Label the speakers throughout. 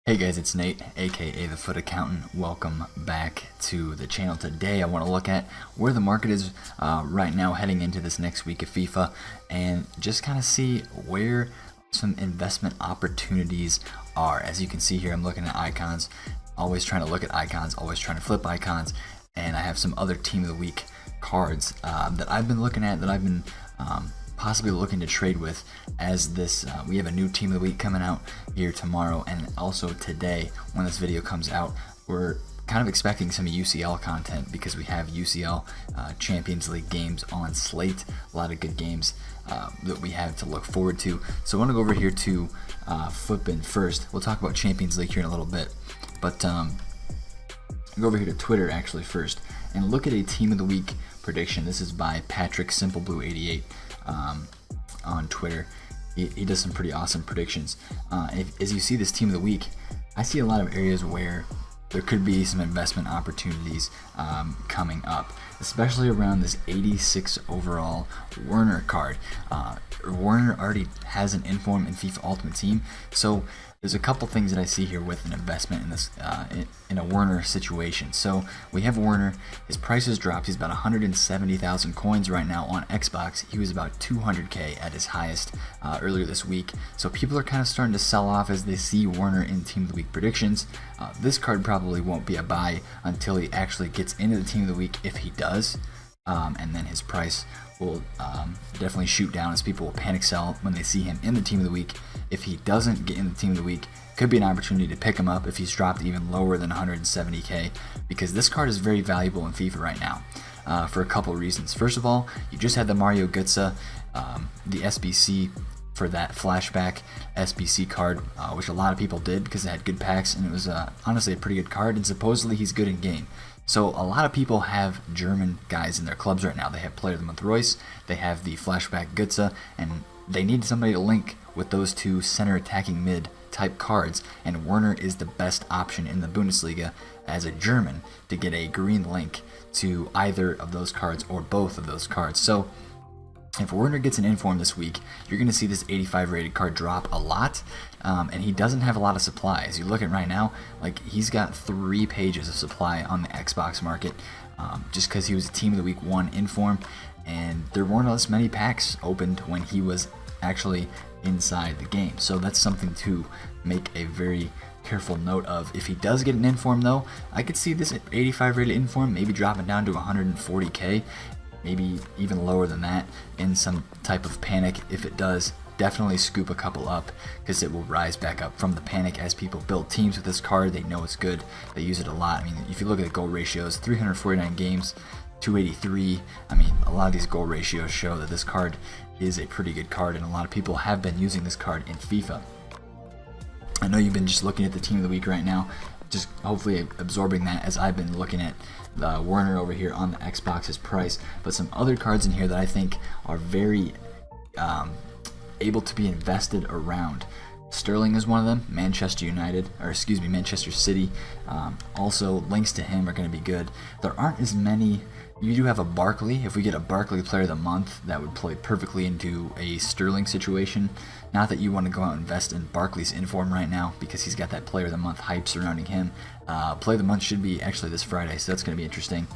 Speaker 1: Hey guys, it's Nate, aka TheFutAccountant. Welcome back to the channel. Today I want to look at where the market is right now heading into this next week of FIFA and just kind of see where some investment opportunities are. As you can see here, I'm looking at icons, always trying to look at icons, always trying to flip icons, and I have some other Team of the Week cards that I've been looking at, that I've been possibly looking to trade with, as this we have a new Team of the Week coming out here tomorrow, and also today when this video comes out we're kind of expecting some UCL content because we have UCL Champions League games on slate, a lot of good games that we have to look forward to. So I want to go over here to Footbin first. We'll talk about Champions League here in a little bit, but go over here to Twitter actually first and look at a Team of the Week prediction. This is by Patrick SimpleBlue88 on Twitter. He does some pretty awesome predictions. As you see this Team of the Week, I see a lot of areas where there could be some investment opportunities coming up, especially around this 86 overall Werner card. Werner already has an inform in FIFA Ultimate Team, so there's a couple things that I see here with an investment in this in a Werner situation. So we have Werner. His price has dropped. He's about 170,000 coins right now on Xbox. He was about 200k at his highest earlier this week. So people are kind of starting to sell off as they see Werner in Team of the Week predictions. This card probably won't be a buy until he actually gets into the Team of the Week, if he does, and then his price will definitely shoot down as people will panic sell when they see him in the Team of the Week. If he doesn't get in the Team of the Week, could be an opportunity to pick him up if he's dropped even lower than 170k, because this card is very valuable in FIFA right now for a couple reasons. First of all, you just had the Mario Götze, the SBC for that flashback SBC card, which a lot of people did because it had good packs, and it was honestly a pretty good card, and supposedly he's good in game. So a lot of people have German guys in their clubs right now. They have Player of the Month Royce, they have the flashback Götze, and they need somebody to link with those two center attacking mid type cards, and Werner is the best option in the Bundesliga as a German to get a green link to either of those cards or both of those cards. So if Werner gets an inform this week, you're going to see this 85 rated card drop a lot, and he doesn't have a lot of supply. As you look at right now, like, he's got 3 pages of supply on the Xbox market, just because he was a Team of the Week 1 inform, and there weren't as many packs opened when he was actually inside the game. So that's something to make a very careful note of. If he does get an inform though, I could see this 85 rated inform maybe dropping down to 140k, maybe even lower than that in some type of panic. If it does, definitely scoop a couple up, because it will rise back up from the panic as people build teams with this card. They know it's good, they use it a lot. I mean, if you look at the goal ratios, 349 games, 283. I mean, a lot of these goal ratios show that this card is a pretty good card, and a lot of people have been using this card in FIFA. I know you've been just looking at the Team of the Week right now, just hopefully absorbing that as I've been looking at the Werner over here on the Xbox's price, but some other cards in here that I think are very able to be invested around. Sterling is one of them. Manchester City. Also, links to him are going to be good. There aren't as many. You do have a Barkley. If we get a Barkley Player of the Month, that would play perfectly into a Sterling situation. Not that you want to go out and invest in Barkley's inform right now, because he's got that Player of the Month hype surrounding him. Player of the Month should be actually this Friday, so that's going to be interesting.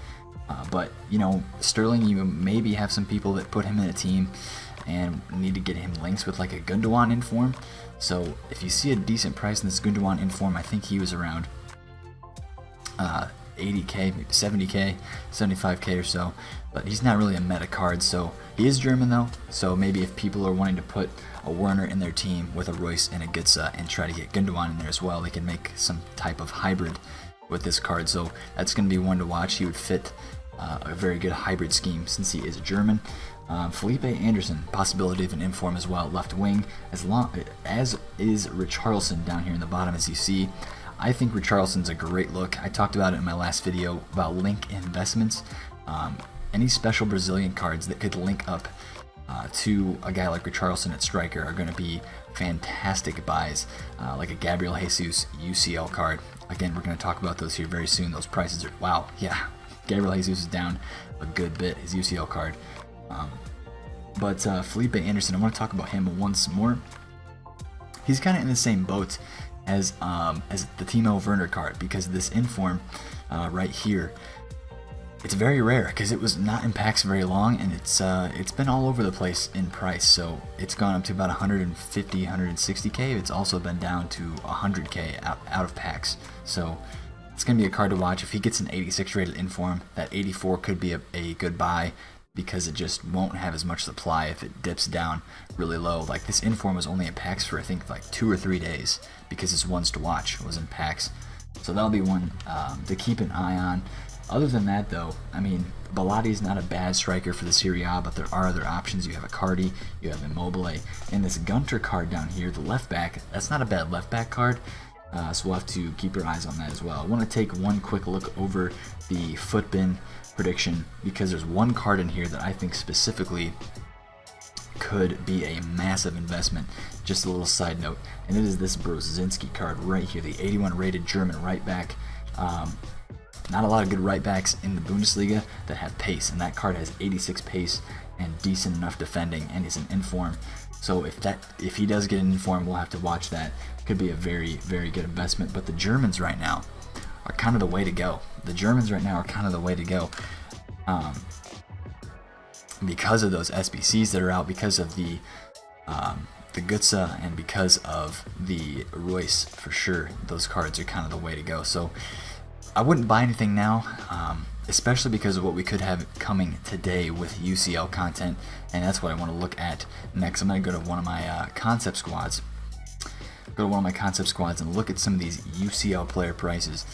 Speaker 1: But, you know, Sterling, you maybe have some people that put him in a team and need to get him links with like a Gundogan inform. So if you see a decent price in this Gundogan inform, I think he was around 80k, maybe 70k, 75k or so, but he's not really a meta card. So he is German though, so maybe if people are wanting to put a Werner in their team with a Royce and a Götze and try to get Gundogan in there as well, they can make some type of hybrid with this card. So that's going to be one to watch. He would fit a very good hybrid scheme since he is a German. Felipe Anderson, possibility of an inform as well, left wing, as is Richarlison down here in the bottom, as you see. I think Richarlison's a great look. I talked about it in my last video about link investments. Any special Brazilian cards that could link up to a guy like Richarlison at striker are going to be fantastic buys, like a Gabriel Jesus UCL card. Again, we're going to talk about those here very soon. Those prices are, wow, yeah, Gabriel Jesus is down a good bit, his UCL card. But Felipe Anderson, I want to talk about him once more. He's kind of in the same boat as the Timo Werner card, because this inform right here, it's very rare because it was not in packs very long, and it's been all over the place in price. So it's gone up to about 150, 160k. It's also been down to 100k out of packs. So it's gonna be a card to watch. If he gets an 86 rated inform, that 84 could be a good buy, because it just won't have as much supply if it dips down really low. Like this inform was only in packs for I think like 2 or 3 days, because it's ones to watch was in packs. So that'll be one to keep an eye on. Other than that, though, I mean, Balotti's not a bad striker for the Serie A, but there are other options. You have Icardi, you have Immobile, and this Gunter card down here, the left back, that's not a bad left back card, so we'll have to keep our eyes on that as well. I want to take one quick look over the Footbin prediction, because there's one card in here that I think specifically could be a massive investment. Just a little side note, and it is this Brozinski card right here, the 81 rated German right back. Not a lot of good right backs in the Bundesliga that have pace, and that card has 86 pace and decent enough defending, and is an inform. So if he does get an inform, we'll have to watch that. Could be a very, very good investment. But the Germans right now are kind of the way to go. Because of those SBCs that are out, because of the Gutsa, and because of the Royce, for sure, those cards are kind of the way to go. So I wouldn't buy anything now, especially because of what we could have coming today with UCL content, and that's what I want to look at next. I'm going to go to one of my concept squads. And look at some of these UCL player prices.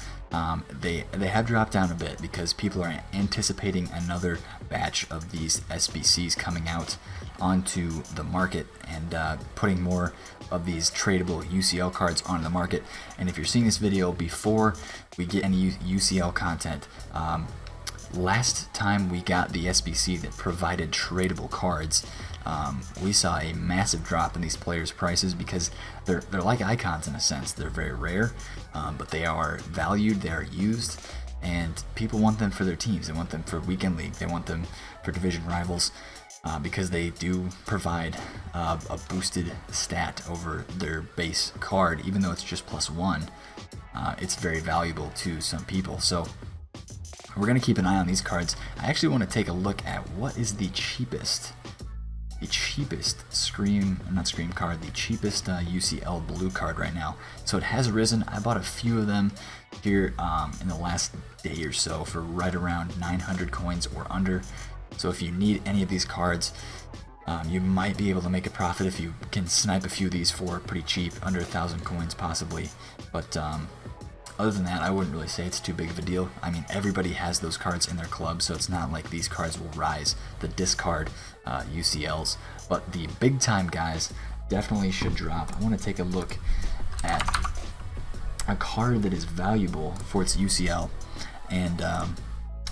Speaker 1: They have dropped down a bit because people are anticipating another batch of these SBCs coming out onto the market, and putting more of these tradable UCL cards onto the market. And if you're seeing this video before we get any UCL content, last time we got the SBC that provided tradable cards, we saw a massive drop in these players' prices, because they're like icons in a sense. They're very rare, but they are valued, they are used, and people want them for their teams. They want them for weekend league, they want them for division rivals, because they do provide a boosted stat over their base card. Even though it's just +1, it's very valuable to some people. So we're going to keep an eye on these cards. I actually want to take a look at what is the cheapest UCL blue card right now. So it has risen. I bought a few of them here in the last day or so for right around 900 coins or under. So if you need any of these cards, you might be able to make a profit if you can snipe a few of these for pretty cheap, under 1,000 coins possibly. But other than that, I wouldn't really say it's too big of a deal. I mean, everybody has those cards in their club, so it's not like these cards will rise, the discard UCLs. But the big time guys definitely should drop. I want to take a look at a card that is valuable for its UCL, and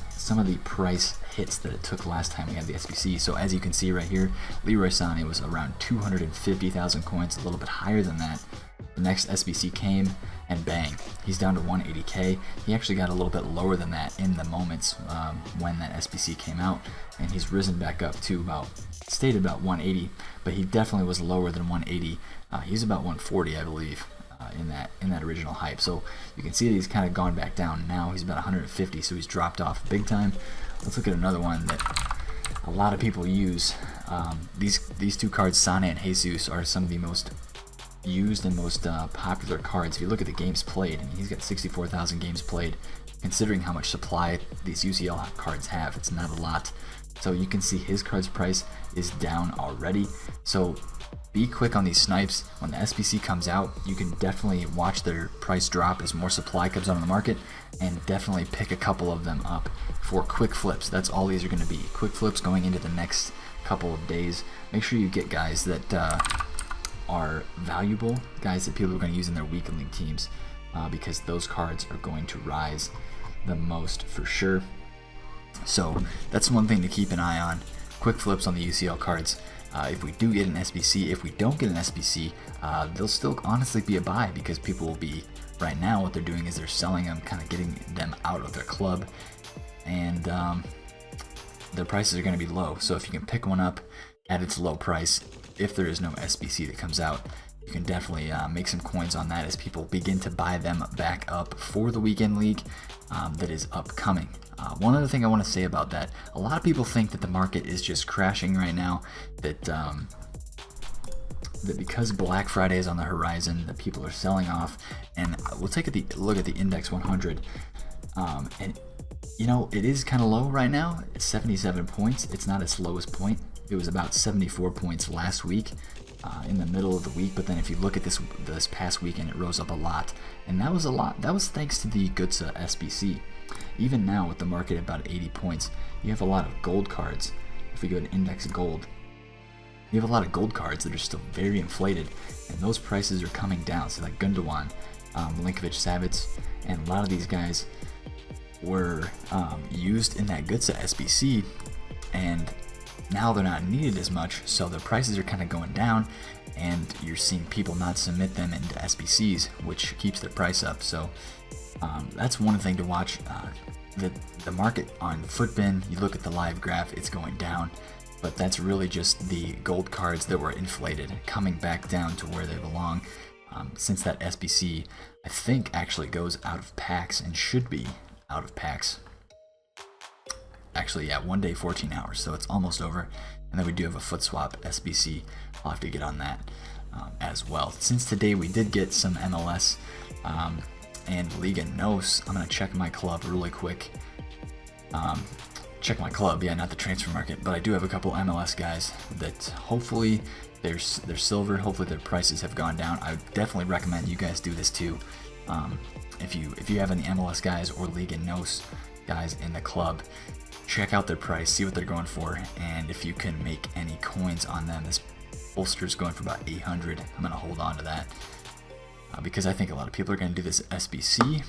Speaker 1: some of the price hits that it took last time we had the SBC. So as you can see right here, Leroy Sané was around 250,000 coins, a little bit higher than that. The next SBC came, and bang, he's down to 180k. He actually got a little bit lower than that in the moments when that SBC came out, and he's risen back up to stayed about 180, but he definitely was lower than 180. He's about 140, I believe, in that original hype. So you can see that he's kind of gone back down. Now he's about 150, so he's dropped off big time. Let's look at another one that a lot of people use. These two cards, Sané and Jesus, are some of the most used and most popular cards. If you look at the games played, I mean, he's got 64,000 games played. Considering how much supply these UCL cards have, it's not a lot. So you can see his card's price is down already. So be quick on these snipes. When the SBC comes out, you can definitely watch their price drop as more supply comes on the market, and definitely pick a couple of them up for quick flips. That's all these are going to be, quick flips going into the next couple of days. Make sure you get guys that are valuable, guys that people are going to use in their weekend league teams, because those cards are going to rise the most for sure. So that's one thing to keep an eye on, quick flips on the UCL cards. If we do get an SBC, if we don't get an SBC, they'll still honestly be a buy, because people will be, right now what they're doing is they're selling them, kind of getting them out of their club, and their prices are going to be low. So if you can pick one up at its low price, if there is no SBC that comes out, you can definitely make some coins on that as people begin to buy them back up for the weekend league that is upcoming. One other thing I want to say about that, a lot of people think that the market is just crashing right now, that that because Black Friday is on the horizon, that people are selling off. And we'll take a look at the Index 100, and you know, it is kind of low right now. It's 77 points. It's not its lowest point. It was about 74 points last week, in the middle of the week. But then if you look at this past weekend, it rose up a lot, and that was a lot. That was thanks to the GTSA SBC. Even now, with the market at about 80 points, you have a lot of gold cards. If we go to Index Gold, you have a lot of gold cards that are still very inflated, and those prices are coming down. So like Gundogan, Milinkovic-Savic, and a lot of these guys were used in that GTSA SBC, and now they're not needed as much, so the prices are kind of going down, and you're seeing people not submit them into SBCs, which keeps the price up. So that's one thing to watch. The market on Futbin, you look at the live graph, it's going down, but that's really just the gold cards that were inflated coming back down to where they belong, since that SBC, I think, actually goes out of packs and should be out of packs. Actually, yeah, 1 day, 14 hours, so it's almost over. And then we do have a foot swap SBC. I'll have to get on that as well. Since today we did get some MLS and Liga NOS, I'm going to check my club really quick. Check my club, yeah, not the transfer market, but I do have a couple MLS guys that hopefully they're silver. Hopefully their prices have gone down. I would definitely recommend you guys do this too. If you have any MLS guys or Liga NOS guys in the club, check out their price, see what they're going for, and if you can make any coins on them. This bolster's going for about 800. I'm going to hold on to that because I think a lot of people are going to do this SBC.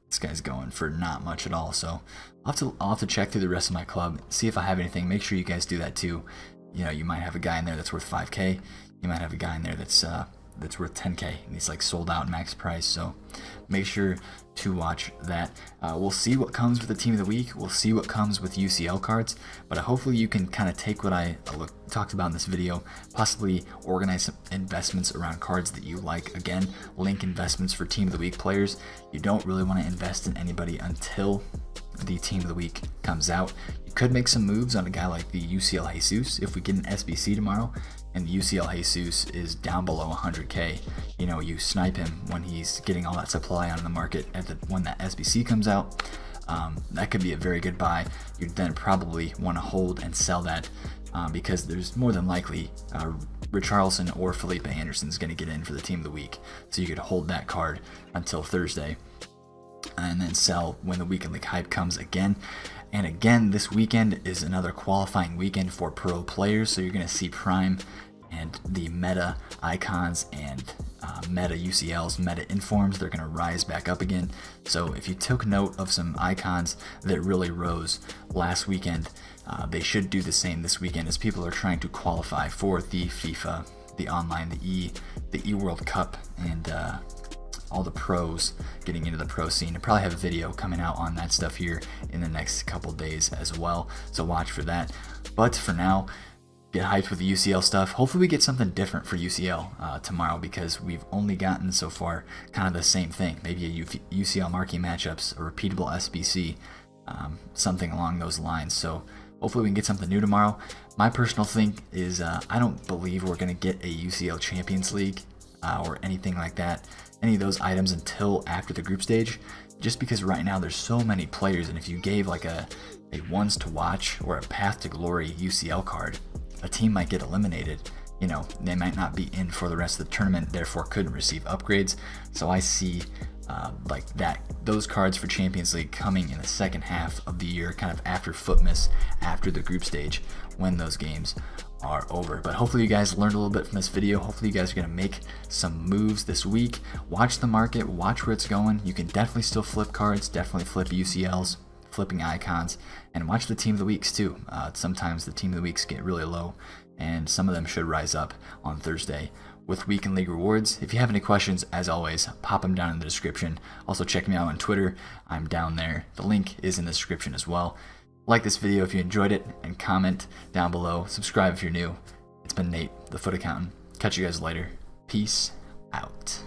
Speaker 1: This guy's going for not much at all, so I'll have to check through the rest of my club, see if I have anything. Make sure you guys do that too. You know, you might have a guy in there that's worth 5K. You might have a guy in there that's worth 10K, and he's like sold out max price. So make sure to watch that. We'll see what comes with the team of the week. We'll see what comes with UCL cards, but hopefully you can kind of take what I talked about in this video, possibly organize some investments around cards that you like. Again, link investments for team of the week players. You don't really want to invest in anybody until the team of the week comes out. You could make some moves on a guy like the UCL Jesus if we get an SBC tomorrow and the UCL Jesus is down below 100K. You know, you snipe him when he's getting all that supply on the market when that SBC comes out. That could be a very good buy. You'd then probably want to hold and sell that because there's more than likely Richarlison or Felipe Anderson's going to get in for the team of the week. So you could hold that card until Thursday and then sell when the weekend league hype comes again. And again, this weekend is another qualifying weekend for pro players, so you're going to see Prime and the meta icons and meta UCLs, meta informs, they're going to rise back up again. So if you took note of some icons that really rose last weekend, they should do the same this weekend as people are trying to qualify for the FIFA, the online, the E World Cup, and all the pros getting into the pro scene. I probably have a video coming out on that stuff here in the next couple days as well, so watch for that. But for now, get hyped with the UCL stuff. Hopefully we get something different for UCL tomorrow, because we've only gotten so far kind of the same thing. Maybe a UCL marquee matchups, a repeatable SBC, something along those lines. So hopefully we can get something new tomorrow. My personal thing is I don't believe we're going to get a UCL Champions League or anything like that, any of those items, until after the group stage, just because right now there's so many players, and if you gave like a ones to watch or a path to glory UCL card, a team might get eliminated. You know, they might not be in for the rest of the tournament, therefore couldn't receive upgrades. So I see like that, those cards for Champions League coming in the second half of the year, kind of after Futmas, after the group stage, when those games are over. But hopefully you guys learned a little bit from this video. Hopefully you guys are going to make some moves this week. Watch the market, watch where it's going. You can definitely still flip cards, definitely flip UCLs, flipping icons, and watch the team of the weeks too. Sometimes the team of the weeks get really low, and some of them should rise up on Thursday with weekend league rewards. If you have any questions, as always, pop them down in the description. Also check me out on Twitter, I'm down there. The link is in the description as well. Like this video if you enjoyed it, and comment down below. Subscribe if you're new. It's been Nate, the Foot Accountant. Catch you guys later. Peace out.